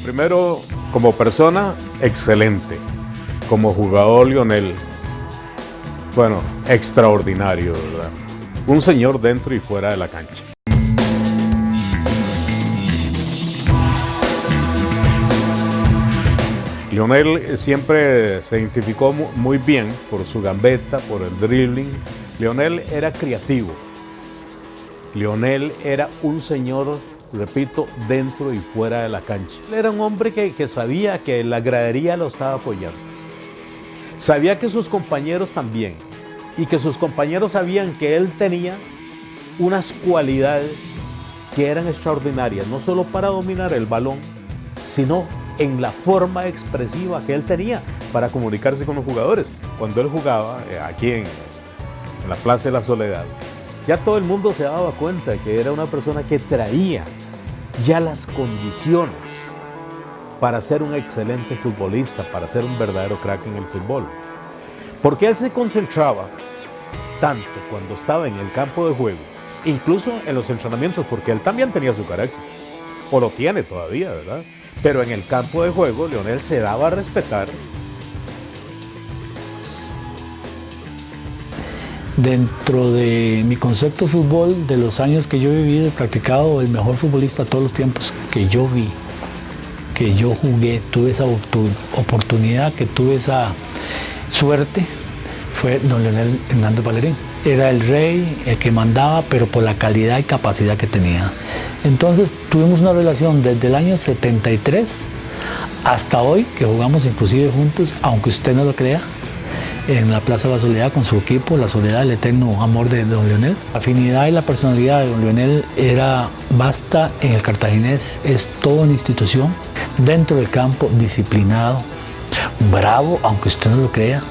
Primero, como persona, excelente. Como jugador, Lionel, bueno, extraordinario, ¿verdad? Un señor dentro y fuera de la cancha. Lionel siempre se identificó muy bien por su gambeta, por el dribbling. Lionel era creativo. Lionel era un señor, repito, dentro y fuera de la cancha. Él era un hombre que sabía que la gradería lo estaba apoyando. Sabía que sus compañeros también. Y que sus compañeros sabían que él tenía unas cualidades que eran extraordinarias, no solo para dominar el balón, sino en la forma expresiva que él tenía para comunicarse con los jugadores. Cuando él jugaba aquí en la Plaza de la Soledad, ya todo el mundo se daba cuenta que era una persona que traía ya las condiciones para ser un excelente futbolista, para ser un verdadero crack en el fútbol. Porque él se concentraba tanto cuando estaba en el campo de juego, incluso en los entrenamientos, porque él también tenía su carácter, o lo tiene todavía, ¿verdad? Pero en el campo de juego, Lionel se daba a respetar. Dentro de mi concepto de fútbol, de los años que yo he vivido, he practicado, el mejor futbolista de todos los tiempos que yo vi, que yo jugué, tuve esa oportunidad, que tuve esa suerte, fue don Leonel Hernández Ballerín. Era el rey, el que mandaba, pero por la calidad y capacidad que tenía. Entonces tuvimos una relación desde el año 73 hasta hoy, que jugamos inclusive juntos, aunque usted no lo crea, en la Plaza de la Soledad con su equipo, La Soledad, el eterno amor de don Lionel. La afinidad y la personalidad de don Lionel era basta en el cartaginés, es toda una institución, dentro del campo, disciplinado, bravo, aunque usted no lo crea.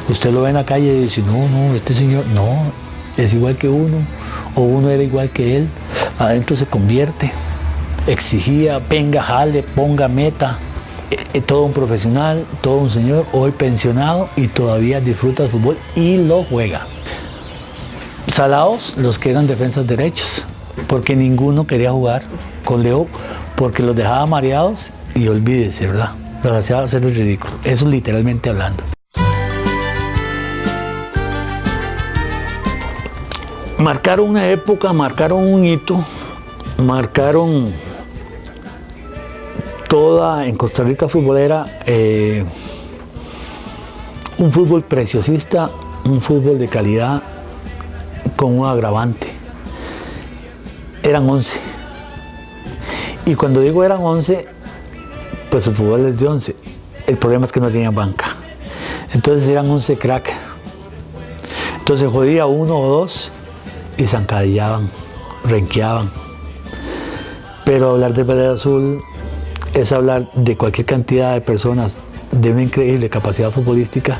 Usted lo ve en la calle y dice, no, este señor, no, es igual que uno, o uno era igual que él. Adentro se convierte, exigía, venga, jale, ponga meta. Todo un profesional, todo un señor, hoy pensionado y todavía disfruta del fútbol y lo juega. Salados los que eran defensas derechos, porque ninguno quería jugar con Leo, porque los dejaba mareados y olvídese, ¿verdad? Los hacía hacer el ridículo, eso literalmente hablando. Marcaron una época, marcaron un hito, marcaron toda en Costa Rica futbolera, un fútbol preciosista, un fútbol de calidad con un agravante. Eran 11. Y cuando digo eran 11, pues el fútbol es de 11. El problema es que no tenían banca. Entonces eran 11 crack. Entonces jodía uno o dos y zancadillaban, renqueaban. Pero hablar de Pelea Azul es hablar de cualquier cantidad de personas de una increíble capacidad futbolística,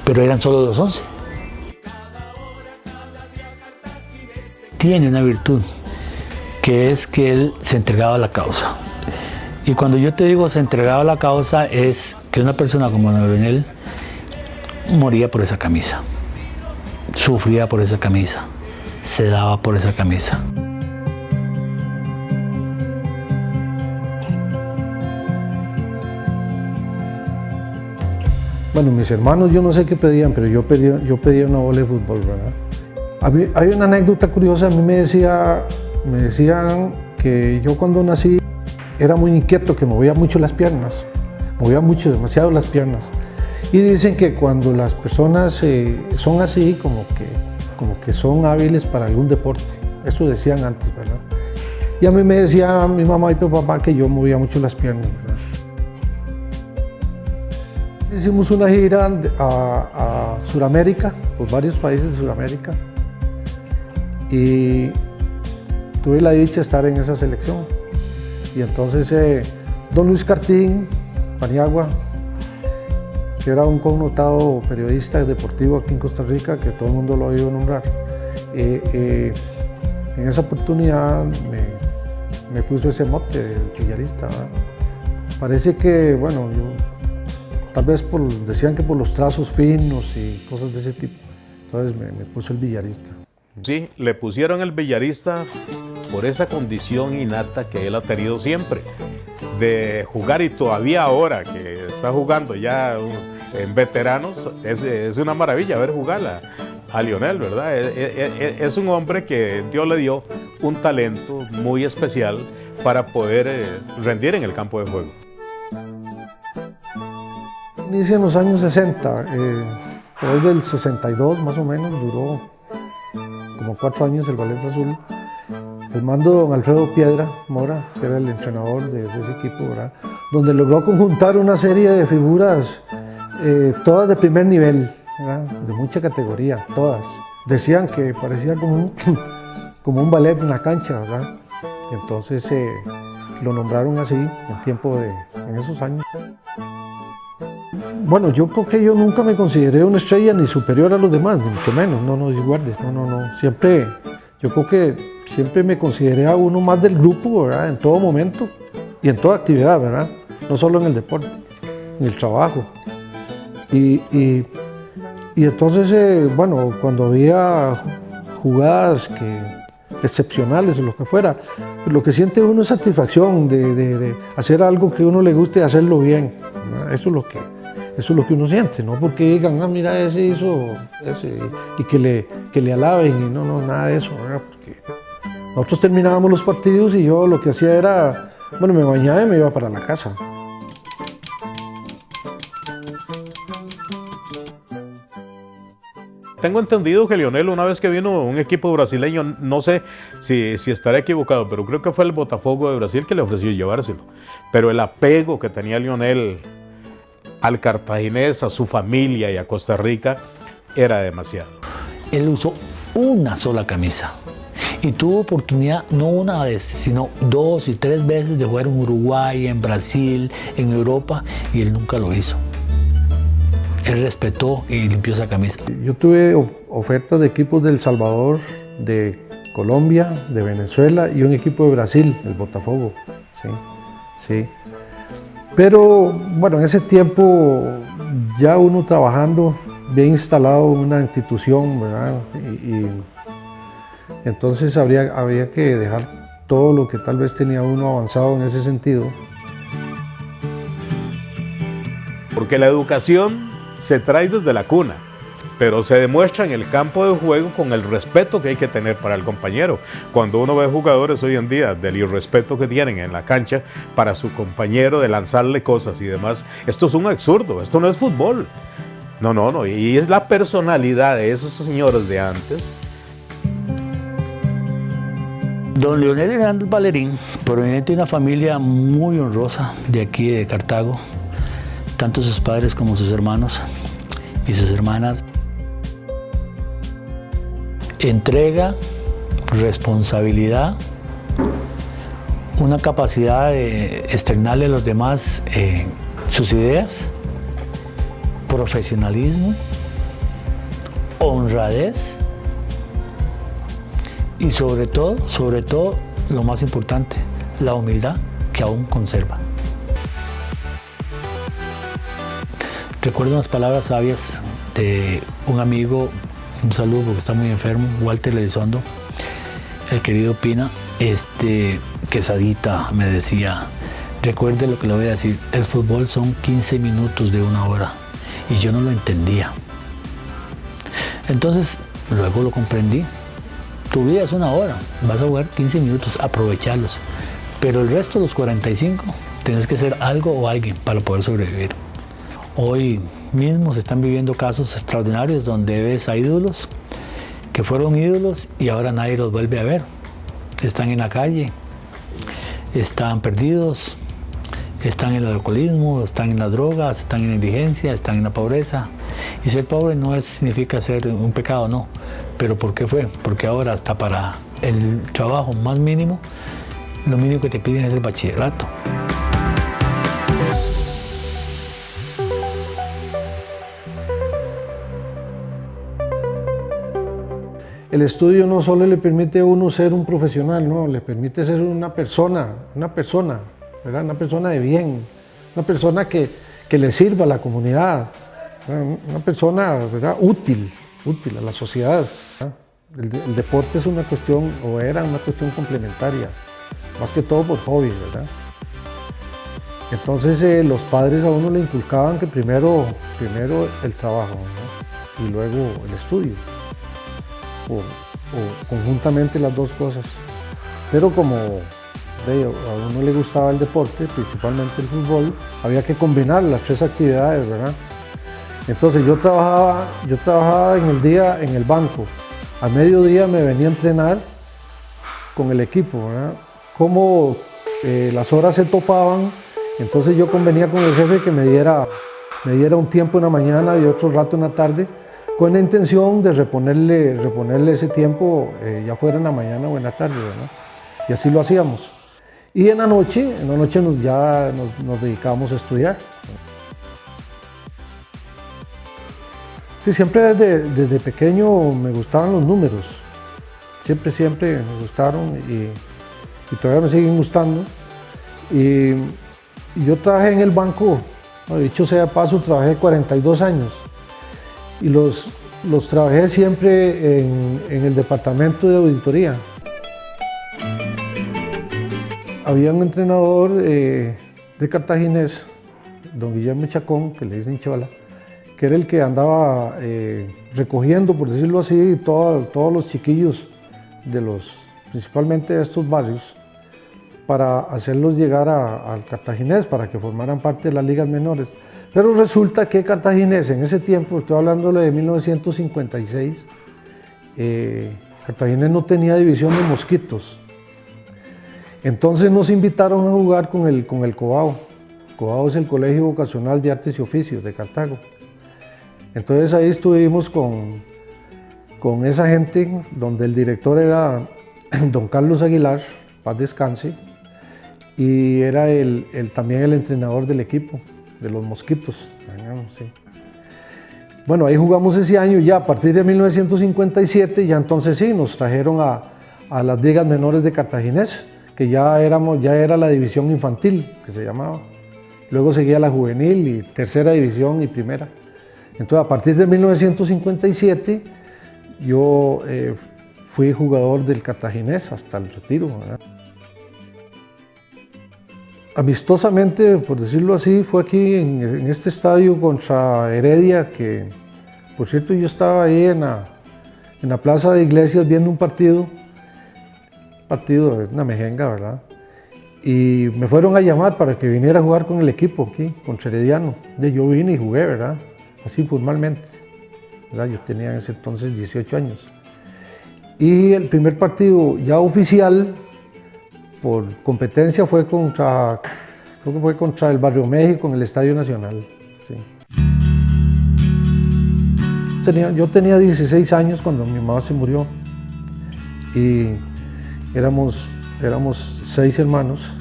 pero eran solo los 11. Tiene una virtud, que es que él se entregaba a la causa. Y cuando yo te digo se entregaba a la causa, es que una persona como Lionel moría por esa camisa, sufría por esa camisa, se daba por esa camisa. Bueno, mis hermanos yo no sé qué pedían, pero yo pedía una bola de fútbol, ¿verdad? Hay una anécdota curiosa, a mí me decían que yo cuando nací era muy inquieto, que movía mucho las piernas, demasiado las piernas. Y dicen que cuando las personas son así, como que son hábiles para algún deporte, eso decían antes, ¿verdad? Y a mí me decía mi mamá y mi papá que yo movía mucho las piernas, ¿verdad? Hicimos una gira a Sudamérica, por varios países de Sudamérica, y tuve la dicha de estar en esa selección. Y entonces don Luis Cartín Paniagua, que era un connotado periodista deportivo aquí en Costa Rica, que todo el mundo lo ha oído nombrar, en esa oportunidad me puso ese mote de billarista, ¿verdad? Parece que, bueno, tal vez decían que por los trazos finos y cosas de ese tipo, entonces me puso el billarista. Sí, le pusieron el billarista por esa condición innata que él ha tenido siempre, de jugar, y todavía ahora que está jugando ya en veteranos, es una maravilla ver jugar a Lionel, ¿verdad? Es un hombre que Dios le dio un talento muy especial para poder rendir en el campo de juego. Inicia en los años 60, por ahí del 62 más o menos, duró como 4 años el Ballet Azul. El mando de don Alfredo Piedra Mora, que era el entrenador de ese equipo, ¿verdad? Donde logró conjuntar una serie de figuras, todas de primer nivel, ¿verdad? De mucha categoría, todas. Decían que parecía como un ballet en la cancha, ¿verdad? Entonces lo nombraron así en esos años. Bueno, yo creo que yo nunca me consideré una estrella ni superior a los demás, ni mucho menos, no, iguales, no. Siempre, yo creo que siempre me consideré a uno más del grupo, ¿verdad? En todo momento y en toda actividad, ¿verdad? No solo en el deporte, en el trabajo. Y entonces, bueno, cuando había jugadas excepcionales o lo que fuera, lo que siente uno es satisfacción de hacer algo que a uno le guste y hacerlo bien, ¿verdad? Eso es lo que uno siente, no porque digan, mira, ese hizo ese, y que le alaben, y no, nada de eso, ¿verdad? Porque nosotros terminábamos los partidos y yo lo que hacía era, bueno, me bañaba y me iba para la casa. Tengo entendido que Lionel, una vez que vino a un equipo brasileño, no sé si estaré equivocado, pero creo que fue el Botafogo de Brasil que le ofreció llevárselo. Pero el apego que tenía Lionel al cartaginés, a su familia y a Costa Rica, era demasiado. Él usó una sola camisa y tuvo oportunidad, no una vez, sino 2 y 3 veces de jugar en Uruguay, en Brasil, en Europa, y él nunca lo hizo. Él respetó y limpió esa camisa. Yo tuve ofertas de equipos de El Salvador, de Colombia, de Venezuela y un equipo de Brasil, el Botafogo. Sí. Pero bueno, en ese tiempo ya uno trabajando, bien instalado en una institución, ¿verdad? Y entonces habría que dejar todo lo que tal vez tenía uno avanzado en ese sentido. Porque la educación se trae desde la cuna, pero se demuestra en el campo de juego con el respeto que hay que tener para el compañero. Cuando uno ve jugadores hoy en día del irrespeto que tienen en la cancha para su compañero, de lanzarle cosas y demás, esto es un absurdo, esto no es fútbol. No, y es la personalidad de esos señores de antes. Don Lionel Hernández Ballerín proveniente de una familia muy honrosa de aquí de Cartago, tanto sus padres como sus hermanos y sus hermanas. Entrega, responsabilidad, una capacidad de externarle a los demás sus ideas, profesionalismo, honradez y sobre todo, lo más importante, la humildad que aún conserva. Recuerdo unas palabras sabias de un amigo, un saludo porque está muy enfermo, Walter Elizondo, el querido Pina, Quesadita me decía, recuerde lo que le voy a decir, el fútbol son 15 minutos de 1 hora, y yo no lo entendía. Entonces, luego lo comprendí. Tu vida es 1 hora, vas a jugar 15 minutos, aprovecharlos, pero el resto de los 45 tienes que ser algo o alguien para poder sobrevivir. Hoy mismo se están viviendo casos extraordinarios donde ves a ídolos que fueron ídolos y ahora nadie los vuelve a ver. Están en la calle, están perdidos, están en el alcoholismo, están en las drogas, están en la indigencia, están en la pobreza. Y ser pobre no significa ser un pecado, no. ¿Pero por qué fue? Porque ahora hasta para el trabajo más mínimo, lo mínimo que te piden es el bachillerato. el estudio no solo le permite a uno ser un profesional, no, le permite ser una persona, ¿verdad? Una persona de bien, una persona que le sirva a la comunidad, una persona, ¿verdad? útil a la sociedad, ¿verdad? El deporte es una cuestión, o era una cuestión complementaria, más que todo por hobby, ¿verdad? Entonces los padres a uno le inculcaban que primero el trabajo, ¿no? Y luego el estudio, o conjuntamente las dos cosas. Pero como a uno le gustaba el deporte, principalmente el fútbol, había que combinar las tres actividades, ¿verdad? Entonces yo trabajaba en el día en el banco, a mediodía me venía a entrenar con el equipo, ¿verdad? Como las horas se topaban, entonces yo convenía con el jefe que me diera un tiempo en la mañana y otro rato en la tarde, con la intención de reponerle ese tiempo, ya fuera en la mañana o en la tarde, ¿verdad? Y así lo hacíamos. Y en la noche nos dedicábamos a estudiar. Sí, siempre desde pequeño me gustaban los números. Siempre me gustaron y todavía me siguen gustando. Y yo trabajé en el banco, dicho sea de paso, trabajé 42 años. Y los trabajé siempre en el departamento de auditoría. Había un entrenador de Cartaginés, don Guillermo Chacón, que le dicen Chola, que era el que andaba recogiendo, por decirlo así, todos los chiquillos principalmente de estos barrios, para hacerlos llegar al Cartaginés, para que formaran parte de las ligas menores. Pero resulta que Cartaginés en ese tiempo, estoy hablándole de 1956, Cartaginés no tenía división de mosquitos. Entonces nos invitaron a jugar con el Cobao. Cobao es el Colegio Vocacional de Artes y Oficios de Cartago. Entonces ahí estuvimos con esa gente, donde el director era don Carlos Aguilar, paz descanse, y era también el entrenador del equipo, de los mosquitos. Sí. Bueno, ahí jugamos ese año, ya a partir de 1957, ya entonces sí, nos trajeron a las ligas menores de Cartaginés, que ya era la división infantil, que se llamaba. Luego seguía la juvenil y tercera división y primera. Entonces, a partir de 1957, yo fui jugador del Cartaginés hasta el retiro, ¿verdad? Amistosamente, por decirlo así, fue aquí en este estadio contra Heredia, que por cierto yo estaba ahí en la plaza de Iglesias viendo un partido, una mejenga, ¿verdad? Y me fueron a llamar para que viniera a jugar con el equipo aquí, contra Herediano. Yo vine y jugué, ¿verdad? Así formalmente, ¿verdad? Yo tenía en ese entonces 18 años. Y el primer partido ya oficial, por competencia, creo que fue contra el Barrio México en el Estadio Nacional. Sí. Yo tenía 16 años cuando mi mamá se murió y éramos 6 hermanos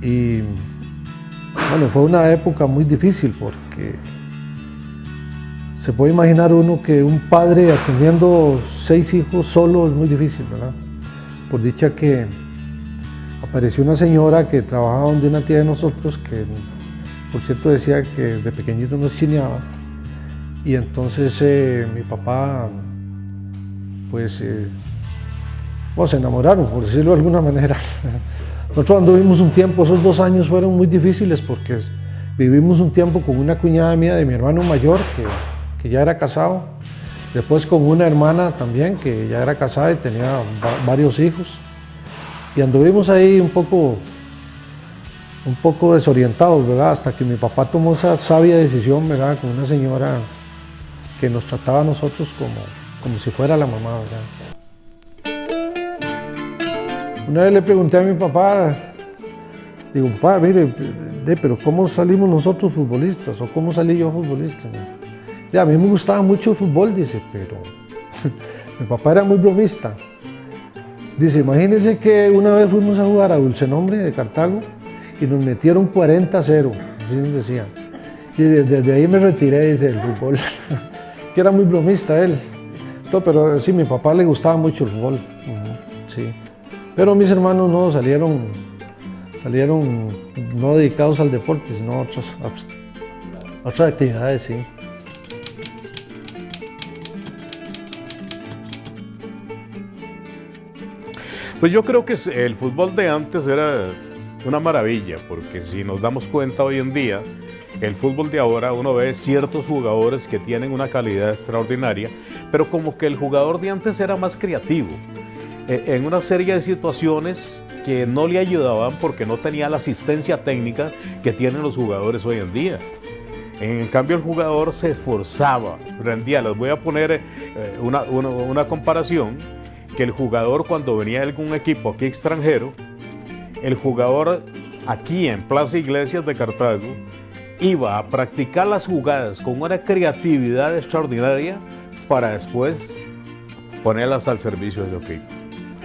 y bueno, fue una época muy difícil porque se puede imaginar uno que un padre atendiendo 6 hijos solo es muy difícil, ¿verdad? Por dicha que apareció una señora que trabajaba donde una tía de nosotros que, por cierto, decía que de pequeñito nos chineaba. Y entonces mi papá, pues, se enamoraron, por decirlo de alguna manera. Nosotros anduvimos un tiempo, esos 2 años fueron muy difíciles porque vivimos un tiempo con una cuñada mía de mi hermano mayor que ya era casado. Después con una hermana también que ya era casada y tenía varios hijos. Y anduvimos ahí un poco desorientados, ¿verdad? Hasta que mi papá tomó esa sabia decisión, ¿verdad? Con una señora que nos trataba a nosotros como si fuera la mamá, ¿verdad? Una vez le pregunté a mi papá, digo, papá, mire, pero ¿cómo salimos nosotros futbolistas? ¿O cómo salí yo futbolista? Y a mí me gustaba mucho el fútbol, dice, pero mi papá era muy bromista. Dice, imagínense que una vez fuimos a jugar a Dulcenombre de Cartago y nos metieron 40-0, así nos decían. Y desde ahí me retiré, dice, el fútbol, que era muy bromista él. No, pero sí, mi papá le gustaba mucho el fútbol. Sí. Pero mis hermanos no salieron no dedicados al deporte, sino a otras actividades, sí. Pues yo creo que el fútbol de antes era una maravilla, porque si nos damos cuenta hoy en día, el fútbol de ahora uno ve ciertos jugadores que tienen una calidad extraordinaria, pero como que el jugador de antes era más creativo, en una serie de situaciones que no le ayudaban porque no tenía la asistencia técnica que tienen los jugadores hoy en día. En cambio, el jugador se esforzaba, rendía. Les voy a poner una comparación, que el jugador cuando venía de algún equipo aquí extranjero, el jugador aquí en Plaza Iglesias de Cartago iba a practicar las jugadas con una creatividad extraordinaria para después ponerlas al servicio de su equipo.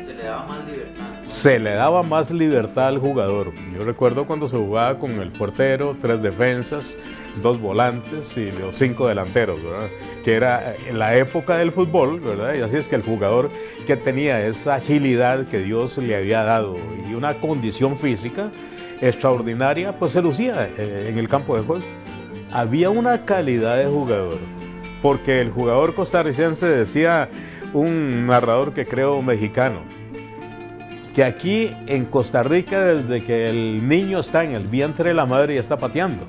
Se le daba más libertad. Se le daba más libertad al jugador. Yo recuerdo cuando se jugaba con el portero, 3 defensas, 2 volantes y los 5 delanteros, ¿verdad? Que era en la época del fútbol, ¿verdad? Y así es que el jugador que tenía esa agilidad que Dios le había dado y una condición física extraordinaria, pues se lucía en el campo de juego. Había una calidad de jugador, porque el jugador costarricense, decía un narrador que creo mexicano, que aquí en Costa Rica, desde que el niño está en el vientre de la madre, ya está pateando.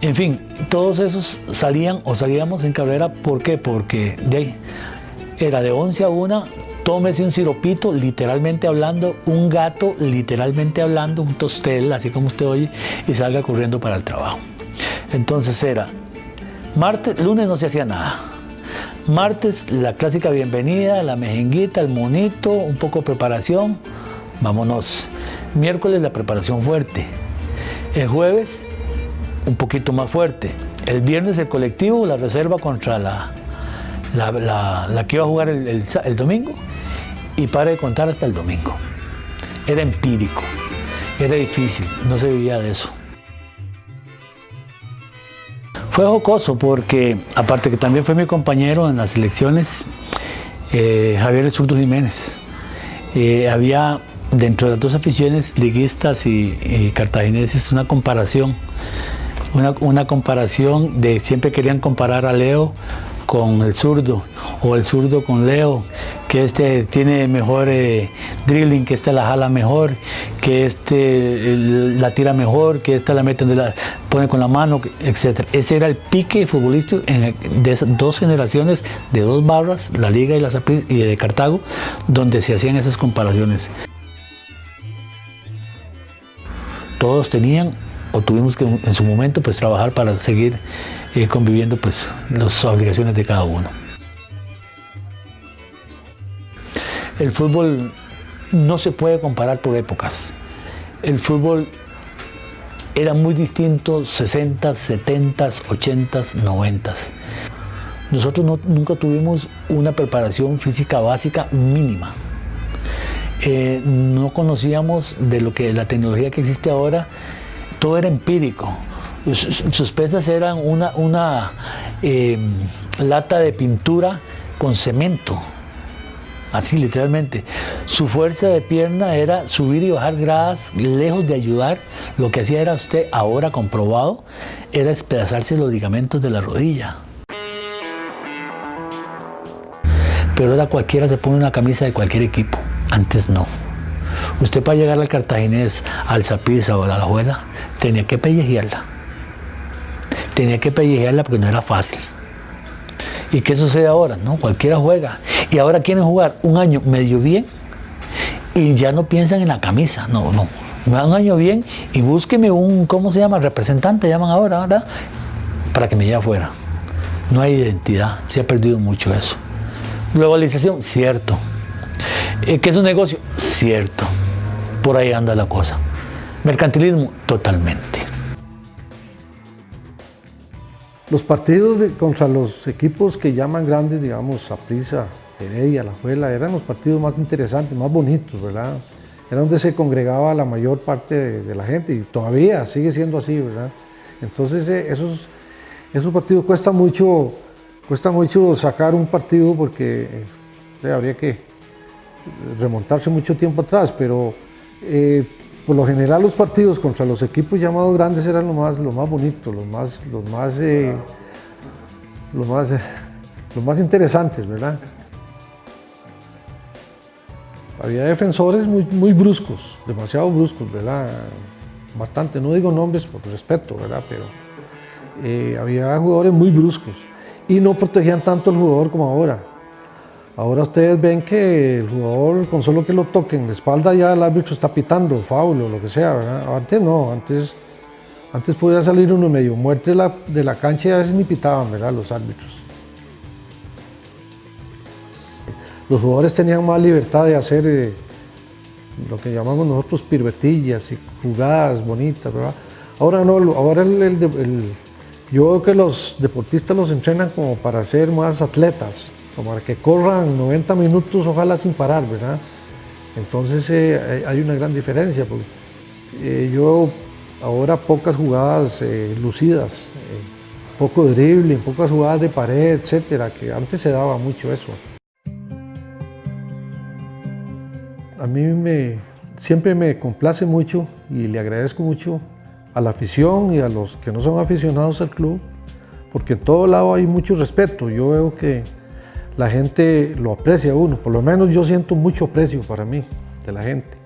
En fin, todos esos salían o salíamos en carrera. ¿Por qué? Porque de ahí era de 11 a 1, tómese un siropito, literalmente hablando, un gato, literalmente hablando, un tostel, así como usted oye, y salga corriendo para el trabajo. Entonces era martes, lunes no se hacía nada. Martes la clásica bienvenida, la mejenguita, el monito, un poco de preparación, vámonos. Miércoles la preparación fuerte. El jueves un poquito más fuerte. El viernes el colectivo, la reserva contra la que iba a jugar el domingo, y para de contar hasta el domingo. Era empírico, era difícil, no se vivía de eso. Fue jocoso porque, aparte que también fue mi compañero en las elecciones, Javier El Zurdo Jiménez. Había dentro de las dos aficiones, liguistas y cartagineses, una comparación de siempre querían comparar a Leo con el zurdo, o el zurdo con Leo, que este tiene mejor dribbling, que esta la jala mejor, que este la tira mejor, que esta la mete donde la pone con la mano, etc. Ese era el pique futbolístico de esas dos generaciones, de dos barras, la Liga y la Saprissa y de Cartago, donde se hacían esas comparaciones. Todos tenían o tuvimos que en su momento pues trabajar para seguir conviviendo pues las obligaciones de cada uno. El fútbol no se puede comparar por épocas. El fútbol era muy distinto 60s, 70s, 80s, 90s. Nosotros nunca tuvimos una preparación física básica mínima. No conocíamos de lo que la tecnología que existe ahora. Todo era empírico. Sus pesas eran una lata de pintura con cemento, así literalmente. Su fuerza de pierna era subir y bajar gradas, lejos de ayudar. Lo que hacía era usted, ahora comprobado, era despedazarse los ligamentos de la rodilla. Pero ahora cualquiera se pone una camisa de cualquier equipo, antes no. Usted para llegar al Cartaginés, al Saprissa o a la Alajuela, tenía que pellejearla. Tenía que pellejearla porque no era fácil. ¿Y qué sucede ahora? No, cualquiera juega. Y ahora quieren jugar un año medio bien y ya no piensan en la camisa. No. Me da un año bien y búsqueme un, ¿cómo se llama? Representante, llaman ahora, ¿verdad? Para que me lleve afuera. No hay identidad, se ha perdido mucho eso. Globalización, cierto. ¿Qué es un negocio? Cierto. Por ahí anda la cosa. Mercantilismo, totalmente. Los partidos contra los equipos que llaman grandes, digamos, Saprissa, Heredia, Alajuela, eran los partidos más interesantes, más bonitos, ¿verdad? Era donde se congregaba la mayor parte de la gente y todavía sigue siendo así, ¿verdad? Entonces esos partidos cuesta mucho sacar un partido porque habría que remontarse mucho tiempo atrás, pero por lo general los partidos contra los equipos llamados grandes eran lo más bonito, los más interesantes, ¿verdad? Había defensores muy bruscos, demasiado bruscos, ¿verdad? Bastante, no digo nombres por respeto, ¿verdad? Pero había jugadores muy bruscos y no protegían tanto al jugador como ahora. Ahora ustedes ven que el jugador, con solo que lo toquen de espalda, ya el árbitro está pitando, foul o lo que sea, ¿verdad? Antes no, antes podía salir uno medio muerto de la cancha y a veces ni pitaban, ¿verdad? Los árbitros. Los jugadores tenían más libertad de hacer lo que llamamos nosotros piruetillas y jugadas bonitas, ¿verdad? Ahora no, ahora yo veo que los deportistas los entrenan como para ser más atletas, como para que corran 90 minutos, ojalá sin parar, ¿verdad? Entonces hay una gran diferencia. Yo ahora pocas jugadas lucidas, poco dribbling, pocas jugadas de pared, etcétera, que antes se daba mucho eso. A mí siempre me complace mucho y le agradezco mucho a la afición y a los que no son aficionados al club, porque en todo lado hay mucho respeto. Yo veo que la gente lo aprecia a uno, por lo menos yo siento mucho aprecio para mí de la gente.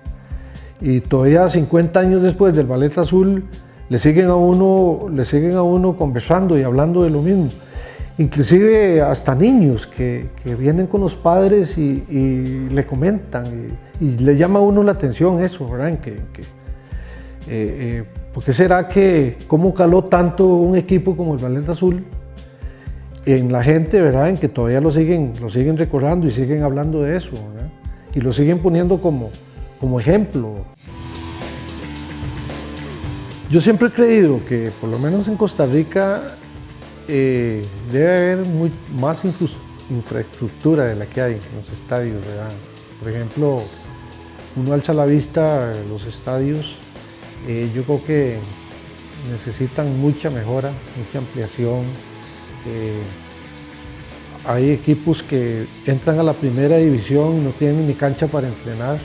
Y todavía 50 años después del Ballet Azul le siguen a uno conversando y hablando de lo mismo. Inclusive hasta niños que vienen con los padres y le comentan y le llama a uno la atención eso, ¿verdad? ¿Por qué será cómo caló tanto un equipo como el Ballet Azul en la gente, ¿verdad? En que todavía lo siguen recordando y siguen hablando de eso, ¿verdad? Y lo siguen poniendo como ejemplo. Yo siempre he creído que por lo menos en Costa Rica debe haber más infraestructura de la que hay en los estadios, ¿verdad? Por ejemplo, uno alza la vista los estadios, yo creo que necesitan mucha mejora, mucha ampliación. Hay equipos que entran a la primera división y no tienen ni cancha para entrenar,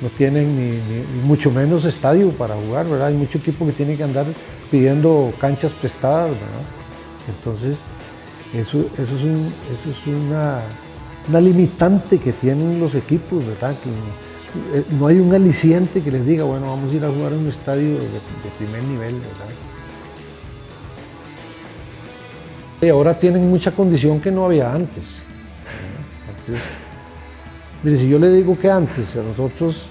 no tienen ni mucho menos estadio para jugar, ¿verdad? Hay mucho equipo que tiene que andar pidiendo canchas prestadas, ¿verdad? Entonces, eso es una limitante que tienen los equipos, ¿verdad? Que no hay un aliciente que les diga, bueno, vamos a ir a jugar en un estadio de primer nivel, ¿verdad? Y ahora tienen mucha condición que no había antes. Mire, si yo le digo que antes a nosotros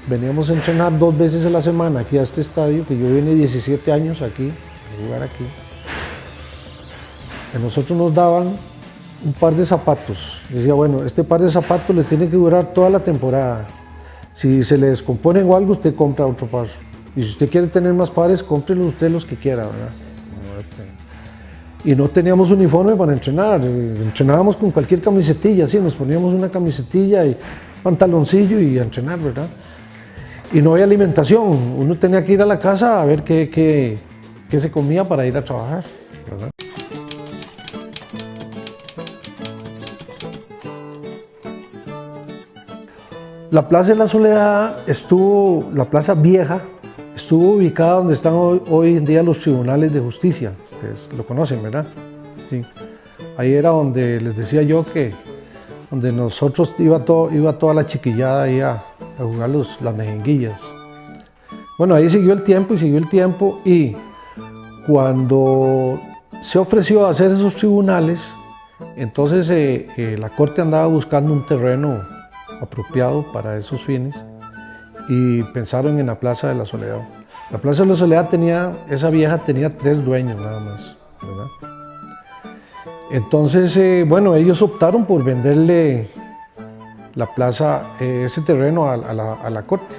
veníamos a entrenar 2 veces a la semana aquí a este estadio, que yo vine 17 años aquí, a jugar aquí, a nosotros nos daban un par de zapatos. Decía, bueno, este par de zapatos le tiene que durar toda la temporada. Si se le descomponen o algo, usted compra otro par. Y si usted quiere tener más pares, cómprelos usted los que quiera, ¿verdad? Y no teníamos uniforme para entrenar, entrenábamos con cualquier camisetilla, sí, nos poníamos una camisetilla y pantaloncillo y a entrenar, ¿verdad? Y no había alimentación, uno tenía que ir a la casa a ver qué se comía para ir a trabajar, ¿verdad? La Plaza de la Soledad la Plaza Vieja, estuvo ubicada donde están hoy en día los tribunales de justicia. Ustedes lo conocen, ¿verdad? Sí. Ahí era donde les decía yo que donde nosotros iba toda la chiquillada ahí a jugar las mejenguillas. Bueno, ahí siguió el tiempo y cuando se ofreció a hacer esos tribunales, entonces la corte andaba buscando un terreno apropiado para esos fines y pensaron en la Plaza de la Soledad. La Plaza de la Soledad esa vieja tenía 3 dueños nada más, ¿verdad? Entonces, bueno, ellos optaron por venderle la plaza, ese terreno a la corte.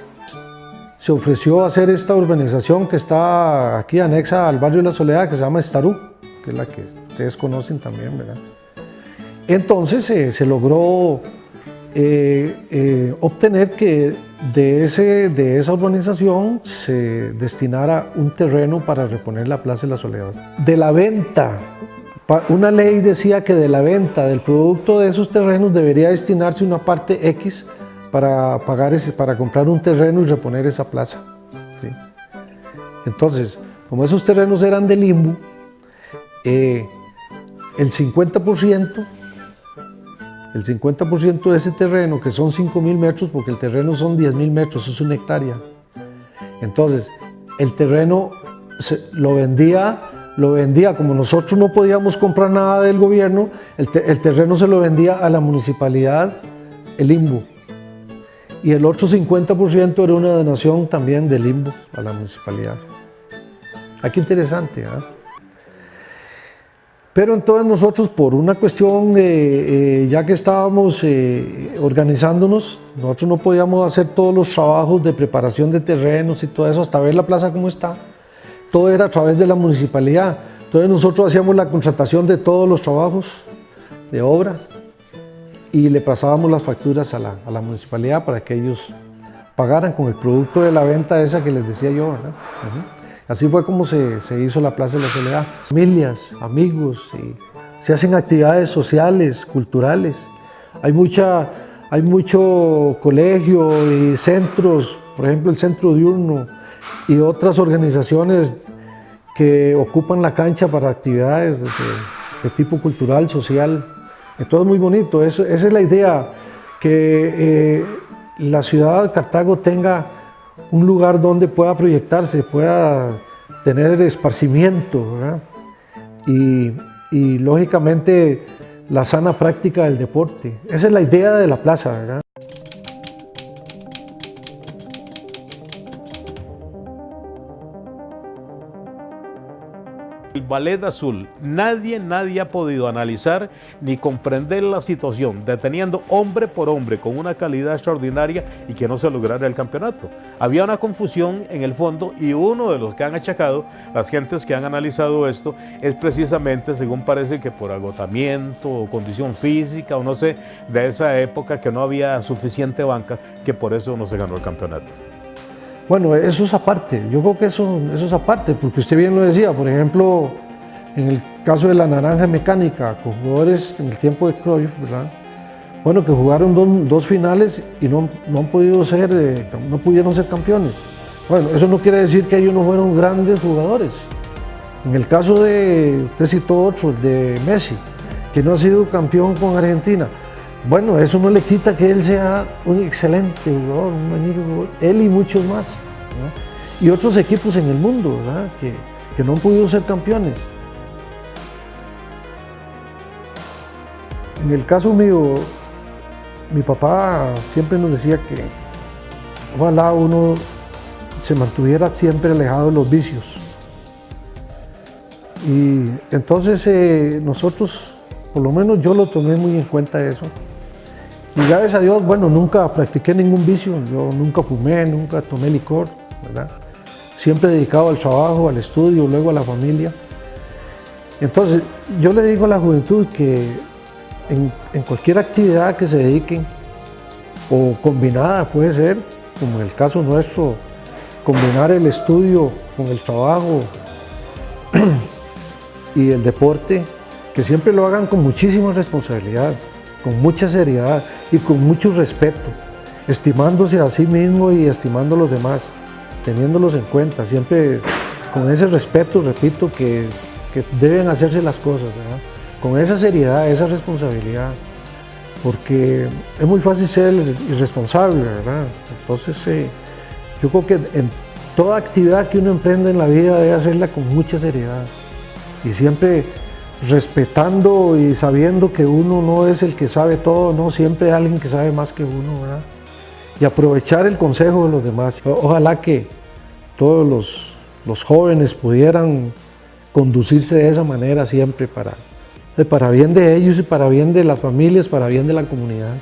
Se ofreció hacer esta urbanización que está aquí anexa al barrio de la Soledad, que se llama Estarú, que es la que ustedes conocen también, ¿verdad? Entonces se logró obtener que de esa urbanización se destinara un terreno para reponer la Plaza de la Soledad. De la venta Una ley decía que de la venta del producto de esos terrenos debería destinarse una parte X para para comprar un terreno y reponer esa plaza. ¿Sí? Entonces, como esos terrenos eran de limbo, el 50% de ese terreno, que son 5.000 metros, porque el terreno son 10.000 metros, es una hectárea. Entonces, el terreno lo vendía, como nosotros no podíamos comprar nada del gobierno, el terreno se lo vendía a la municipalidad, el limbo. Y el otro 50% era una donación también del limbo a la municipalidad. Qué interesante, ¿eh? Pero entonces nosotros, por una cuestión, ya que estábamos organizándonos, nosotros no podíamos hacer todos los trabajos de preparación de terrenos y todo eso, hasta ver la plaza como está. Todo era a través de la municipalidad. Entonces nosotros hacíamos la contratación de todos los trabajos de obra y le pasábamos las facturas a la municipalidad para que ellos pagaran con el producto de la venta esa que les decía yo, ¿verdad? Así fue como se hizo la Plaza de la Soledad. Familias, amigos, se hacen actividades sociales, culturales. Hay mucho colegio y centros, por ejemplo el Centro Diurno y otras organizaciones que ocupan la cancha para actividades de tipo cultural, social. Entonces muy bonito, esa es la idea, que la ciudad de Cartago tenga un lugar donde pueda proyectarse, pueda tener esparcimiento, ¿verdad? Y lógicamente la sana práctica del deporte. Esa es la idea de la plaza, ¿verdad? El Ballet Azul, nadie ha podido analizar ni comprender la situación, deteniendo hombre por hombre con una calidad extraordinaria y que no se lograra el campeonato. Había una confusión en el fondo y uno de los que han achacado, las gentes que han analizado esto, es precisamente, según parece, que por agotamiento o condición física o no sé, de esa época que no había suficiente banca, que por eso no se ganó el campeonato. Bueno, eso es aparte, yo creo que eso es aparte, porque usted bien lo decía, por ejemplo, en el caso de la Naranja Mecánica, con jugadores en el tiempo de Cruyff, ¿verdad? Bueno, que jugaron dos finales y no pudieron ser campeones. Bueno, eso no quiere decir que ellos no fueron grandes jugadores. En el caso de, usted citó otro, el de Messi, que no ha sido campeón con Argentina. Bueno, eso no le quita que él sea un excelente jugador, un magnífico jugador, él y muchos más, ¿verdad? Y otros equipos en el mundo, ¿verdad? Que no han podido ser campeones. En el caso mío, mi papá siempre nos decía que ojalá uno se mantuviera siempre alejado de los vicios. Y entonces nosotros, por lo menos yo lo tomé muy en cuenta eso. Y gracias a Dios, bueno, nunca practiqué ningún vicio, yo nunca fumé, nunca tomé licor, ¿verdad? Siempre dedicado al trabajo, al estudio, luego a la familia. Entonces, yo le digo a la juventud que en cualquier actividad que se dediquen, o combinada puede ser, como en el caso nuestro, combinar el estudio con el trabajo y el deporte, que siempre lo hagan con muchísima responsabilidad, con mucha seriedad y con mucho respeto, estimándose a sí mismo y estimando a los demás, teniéndolos en cuenta, siempre con ese respeto, repito, que deben hacerse las cosas, ¿verdad? Con esa seriedad, esa responsabilidad, porque es muy fácil ser irresponsable, ¿verdad? Entonces, yo creo que en toda actividad que uno emprende en la vida debe hacerla con mucha seriedad y siempre respetando y sabiendo que uno no es el que sabe todo, no, siempre hay alguien que sabe más que uno, ¿verdad? Y aprovechar el consejo de los demás. Ojalá que todos los jóvenes pudieran conducirse de esa manera siempre para bien de ellos y para bien de las familias, para bien de la comunidad.